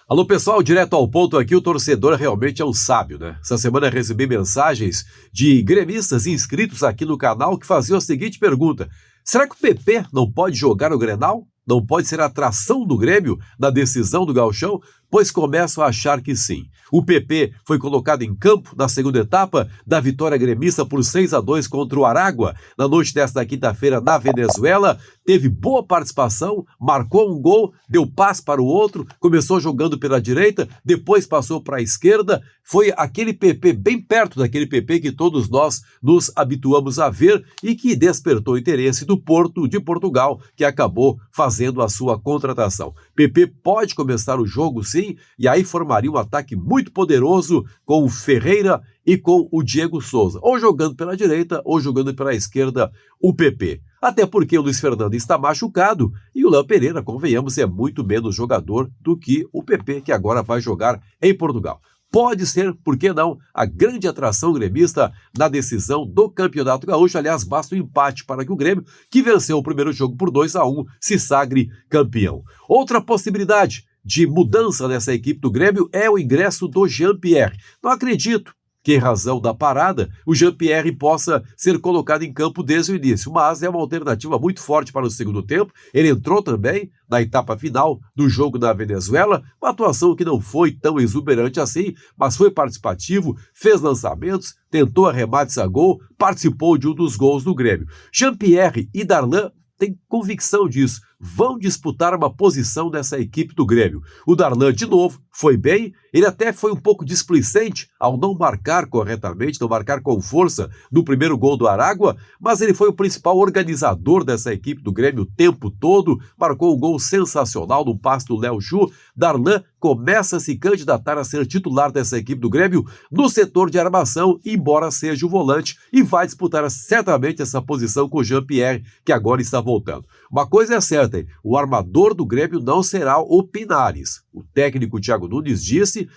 Alô pessoal, direto ao ponto aqui, o torcedor realmente é um sábio, né? Essa semana eu recebi mensagens de gremistas inscritos aqui no canal que faziam a seguinte pergunta: será que o PP não pode jogar o Grenal? Não pode ser a atração do Grêmio na decisão do Gauchão? Pois começam a achar que sim. O PP foi colocado em campo na segunda etapa da vitória gremista por 6-2 contra o Aragua na noite desta quinta-feira na Venezuela. Teve boa participação, marcou um gol, deu passe para o outro, começou jogando pela direita, depois passou para a esquerda. Foi aquele PP bem perto daquele PP que todos nós nos habituamos a ver e que despertou o interesse do Porto de Portugal, que acabou fazendo a sua contratação. PP pode começar o jogo sim, e aí formaria um ataque muito poderoso com o Ferreira e com o Diego Souza, ou jogando pela direita ou jogando pela esquerda o PP. Até porque o Luiz Fernando está machucado e o Léo Pereira, convenhamos, é muito menos jogador do que o PP, que agora vai jogar em Portugal. Pode ser, por que não, a grande atração gremista na decisão do Campeonato Gaúcho. Aliás, basta um empate para que o Grêmio, que venceu o primeiro jogo por 2-1, se sagre campeão. Outra possibilidade de mudança nessa equipe do Grêmio é o ingresso do Jean-Pierre. Não acredito que, em razão da parada, o Jean-Pierre possa ser colocado em campo desde o início, mas é uma alternativa muito forte para o segundo tempo. Ele entrou também na etapa final do jogo da Venezuela, uma atuação que não foi tão exuberante assim, mas foi participativo, fez lançamentos, tentou arremates a gol, participou de um dos gols do Grêmio. Jean-Pierre e Darlan têm convicção disso, vão disputar uma posição nessa equipe do Grêmio. O Darlan, de novo, foi bem, ele até foi um pouco displicente ao não marcar corretamente, não marcar com força no primeiro gol do Aragua, mas ele foi o principal organizador dessa equipe do Grêmio o tempo todo, marcou um gol sensacional no passe do Léo Chu. Darlan começa a se candidatar a ser titular dessa equipe do Grêmio no setor de armação, embora seja o volante, e vai disputar certamente essa posição com o Jean-Pierre, que agora está voltando. Uma coisa é certa, o armador do Grêmio não será o Pinares. O técnico Thiago Nunes disse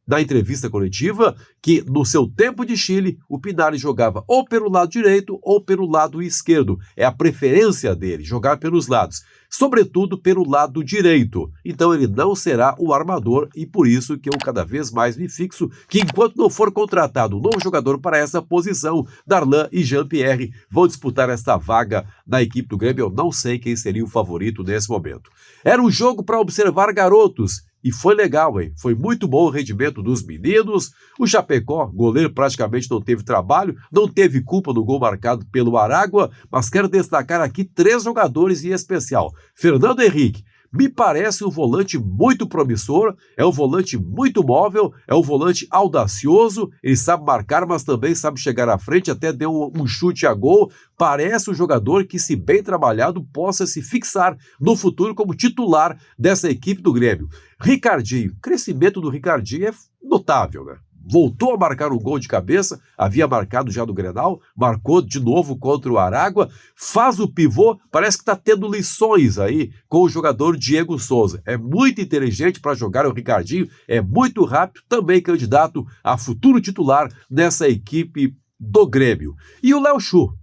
na entrevista coletiva que no seu tempo de Chile, o Pinares jogava ou pelo lado direito ou pelo lado esquerdo. É a preferência dele, jogar pelos lados, sobretudo pelo lado direito. Então ele não será o armador e por isso que eu cada vez mais me fixo que enquanto não for contratado um novo jogador para essa posição, Darlan e Jean-Pierre vão disputar esta vaga na equipe do Grêmio. Eu não sei quem seria o favorito nesse momento. Era um jogo para observar garotos. E foi legal, hein? Foi muito bom o rendimento dos meninos. O Chapecó, goleiro, praticamente não teve trabalho, não teve culpa no gol marcado pelo Aragua, mas quero destacar aqui 3 jogadores em especial. Fernando Henrique, me parece um volante muito promissor, é um volante muito móvel, é um volante audacioso, ele sabe marcar, mas também sabe chegar à frente, até deu um chute a gol. Parece um jogador que, se bem trabalhado, possa se fixar no futuro como titular dessa equipe do Grêmio. Ricardinho, o crescimento do Ricardinho é notável, né? Voltou a marcar um gol de cabeça, havia marcado já no Grenal, marcou de novo contra o Aragua, faz o pivô, parece que está tendo lições aí com o jogador Diego Souza. É muito inteligente para jogar o Ricardinho, é muito rápido, também candidato a futuro titular nessa equipe do Grêmio. E o Léo Chu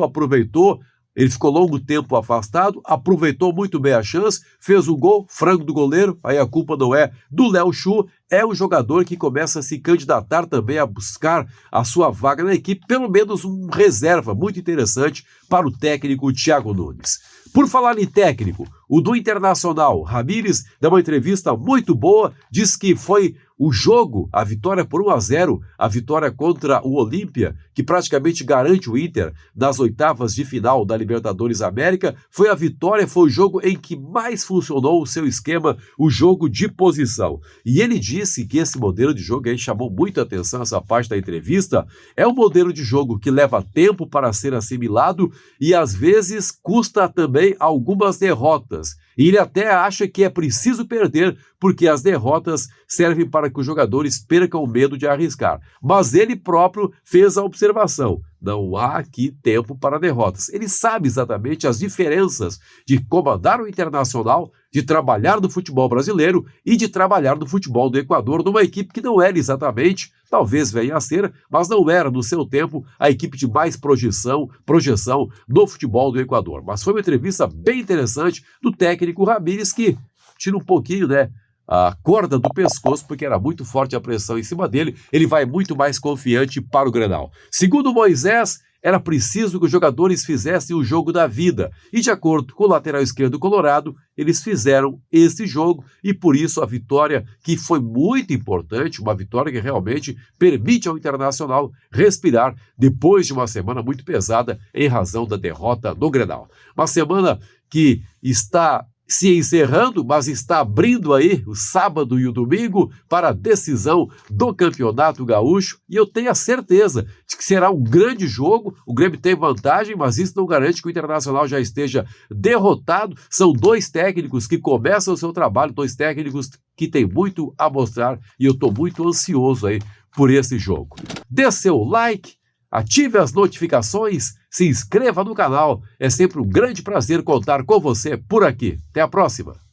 aproveitou. Ele ficou longo tempo afastado, aproveitou muito bem a chance, fez o gol, frango do goleiro, aí a culpa não é do Léo Chu, é um jogador que começa a se candidatar também a buscar a sua vaga na equipe, pelo menos um reserva muito interessante para o técnico Thiago Nunes. Por falar em técnico, o do Internacional, Ramírez, deu uma entrevista muito boa, diz que foi o jogo, a vitória por 1-0, a vitória contra o Olímpia, que praticamente garante o Inter nas oitavas de final da Libertadores América, foi a vitória, foi o jogo em que mais funcionou o seu esquema, o jogo de posição. E ele disse que esse modelo de jogo, aí chamou muita atenção essa parte da entrevista, é um modelo de jogo que leva tempo para ser assimilado e às vezes custa também algumas derrotas. E ele até acha que é preciso perder, porque as derrotas servem para que os jogadores percam o medo de arriscar. Mas ele próprio fez a observação: não há aqui tempo para derrotas. Ele sabe exatamente as diferenças de comandar o Internacional, de trabalhar no futebol brasileiro e de trabalhar no futebol do Equador, numa equipe que não era exatamente, talvez venha a ser, mas não era no seu tempo a equipe de mais projeção no futebol do Equador. Mas foi uma entrevista bem interessante do técnico Ramírez, que tira um pouquinho, a corda do pescoço, porque era muito forte a pressão em cima dele, ele vai muito mais confiante para o Grenal. Segundo Moisés, era preciso que os jogadores fizessem o jogo da vida, e de acordo com o lateral esquerdo colorado, eles fizeram esse jogo, e por isso a vitória, que foi muito importante, uma vitória que realmente permite ao Internacional respirar depois de uma semana muito pesada em razão da derrota no Grenal. Uma semana que está se encerrando, mas está abrindo aí o sábado e o domingo para a decisão do Campeonato Gaúcho, e eu tenho a certeza de que será um grande jogo. O Grêmio tem vantagem, mas isso não garante que o Internacional já esteja derrotado. São dois técnicos que começam o seu trabalho, dois técnicos que têm muito a mostrar, e eu estou muito ansioso aí por esse jogo. Dê seu like, ative as notificações, se inscreva no canal. É sempre um grande prazer contar com você por aqui. Até a próxima!